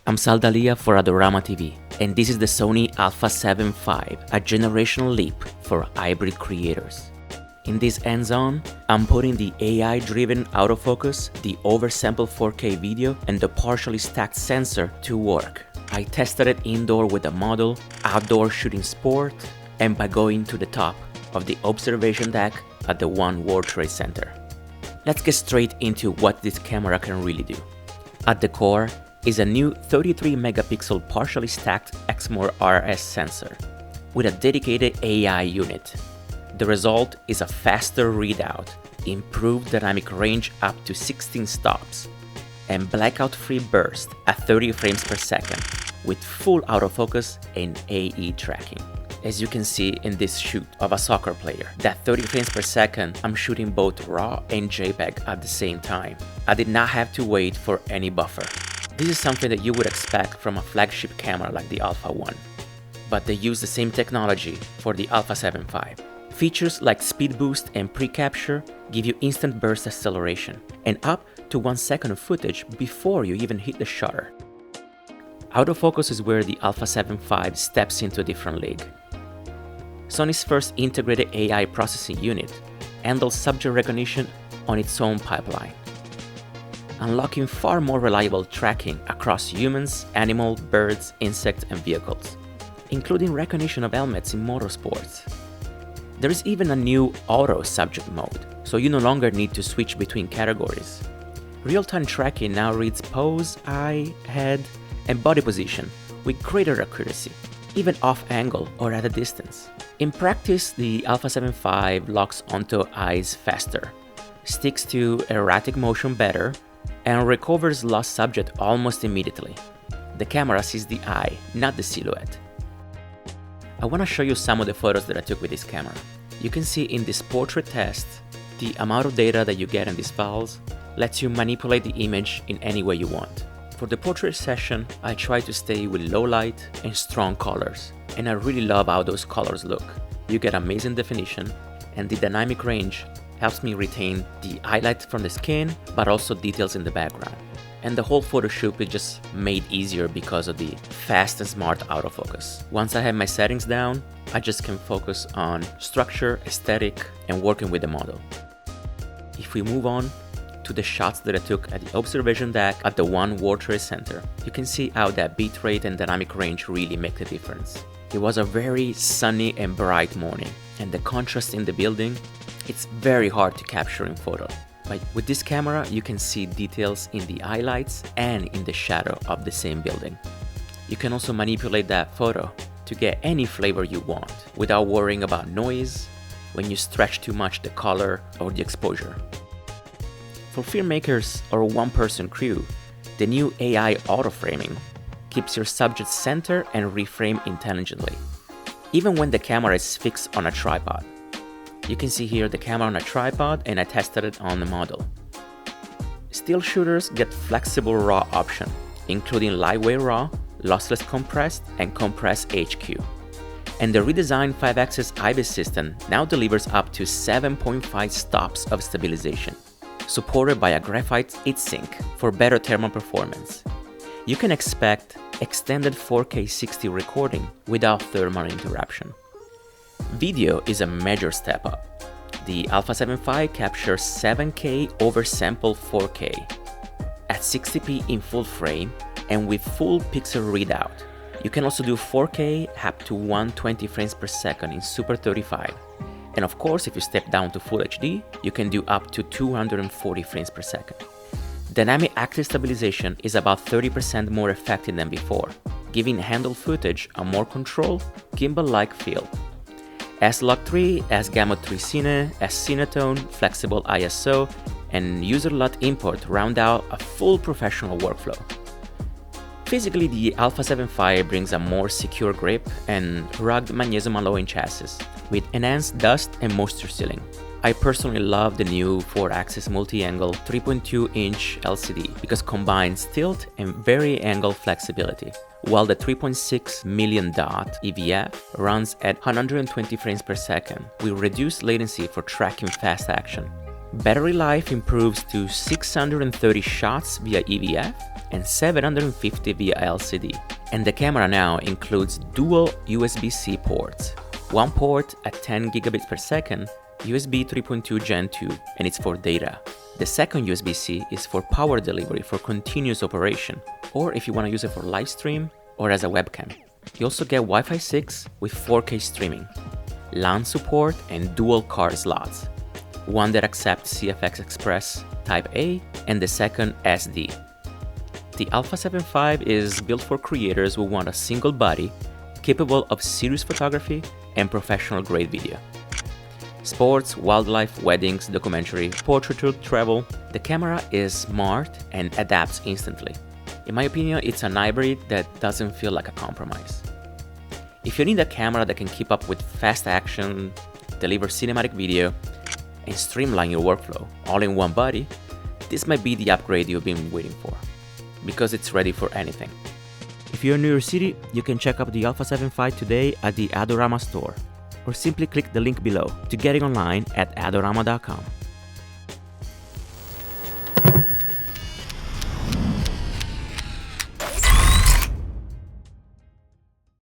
I'm Sal D'Alia for Adorama TV, and this is the Sony A7V, a generational leap for hybrid creators. In this hands-on, I'm putting the AI-driven autofocus, the oversample 4K video, and the partially stacked sensor to work. I tested it indoor with a model, outdoor shooting sport, and by going to the top of the observation deck at the One World Trade Center. Let's get straight into what this camera can really do. At the core is a new 33 megapixel partially stacked Exmor RS sensor with a dedicated AI unit. The result is a faster readout, improved dynamic range up to 16 stops, and blackout-free burst at 30 frames per second with full autofocus and AE tracking. As you can see in this shoot of a soccer player, that 30 frames per second, I'm shooting both RAW and JPEG at the same time. I did not have to wait for any buffer. This is something that you would expect from a flagship camera like the Alpha 1. But they use the same technology for the A7V. Features like speed boost and pre-capture give you instant burst acceleration and up to 1 second of footage before you even hit the shutter. Autofocus is where the A7V steps into a different league. Sony's first integrated AI processing unit handles subject recognition on its own pipeline, unlocking far more reliable tracking across humans, animals, birds, insects, and vehicles, including recognition of helmets in motorsports. There is even a new auto subject mode, so you no longer need to switch between categories. Real-time tracking now reads pose, eye, head, and body position with greater accuracy, even off-angle or at a distance. In practice, the A7V locks onto eyes faster, sticks to erratic motion better, and recovers lost subject almost immediately. The camera sees the eye, not the silhouette. I want to show you some of the photos that I took with this camera. You can see in this portrait test, the amount of data that you get in these files lets you manipulate the image in any way you want. For the portrait session, I try to stay with low light and strong colors, and I really love how those colors look. You get amazing definition, and the dynamic range helps me retain the highlights from the skin, but also details in the background. And the whole photo shoot is just made easier because of the fast and smart autofocus. Once I have my settings down, I just can focus on structure, aesthetic, and working with the model. If we move on to the shots that I took at the observation deck at the One World Trade Center, you can see how that bitrate and dynamic range really make the difference. It was a very sunny and bright morning, and the contrast in the building, it's very hard to capture in photo. But with this camera, you can see details in the highlights and in the shadow of the same building. You can also manipulate that photo to get any flavor you want without worrying about noise when you stretch too much the color or the exposure. For filmmakers or one-person crew, the new AI autoframing keeps your subject center and reframe intelligently, even when the camera is fixed on a tripod. You can see here the camera on a tripod, and I tested it on the model. Still shooters get flexible RAW option, including lightweight RAW, lossless compressed, and compressed HQ. And the redesigned 5-axis IBIS system now delivers up to 7.5 stops of stabilization, supported by a graphite heatsink for better thermal performance. You can expect extended 4K 60 recording without thermal interruption. Video is a major step up. The A7V captures 7K oversampled 4K at 60p in full frame and with full pixel readout. You can also do 4K up to 120 frames per second in Super 35. And of course, if you step down to Full HD, you can do up to 240 frames per second. Dynamic active stabilization is about 30% more effective than before, giving handle footage a more controlled, gimbal-like feel. S-Log3, S-Gamut 3 Cine, S-Cinetone, flexible ISO, and user LUT import round out a full professional workflow. Physically, the A7V brings a more secure grip and rugged magnesium alloy chassis with enhanced dust and moisture sealing. I personally love the new 4-axis multi-angle 3.2-inch LCD because it combines tilt and vari-angle flexibility, while the 3.6 million dot EVF runs at 120 frames per second with reduced latency for tracking fast action. Battery life improves to 630 shots via EVF and 750 via LCD. And the camera now includes dual USB-C ports. One port at 10 gigabits per second, USB 3.2 Gen 2, and it's for data. The second USB-C is for power delivery for continuous operation, or if you want to use it for live stream or as a webcam. You also get Wi-Fi 6 with 4K streaming, LAN support, and dual card slots. One that accepts CFX Express Type A and the second SD. The Alpha 7 V is built for creators who want a single body capable of serious photography and professional-grade video. Sports, wildlife, weddings, documentary, portraiture, travel. The camera is smart and adapts instantly. In my opinion, it's an hybrid that doesn't feel like a compromise. If you need a camera that can keep up with fast action, deliver cinematic video, and streamline your workflow all in one body, this might be the upgrade you've been waiting for, because it's ready for anything. If you're in New York City, you can check out the Alpha 7 V today at the Adorama store, or simply click the link below to get it online at adorama.com.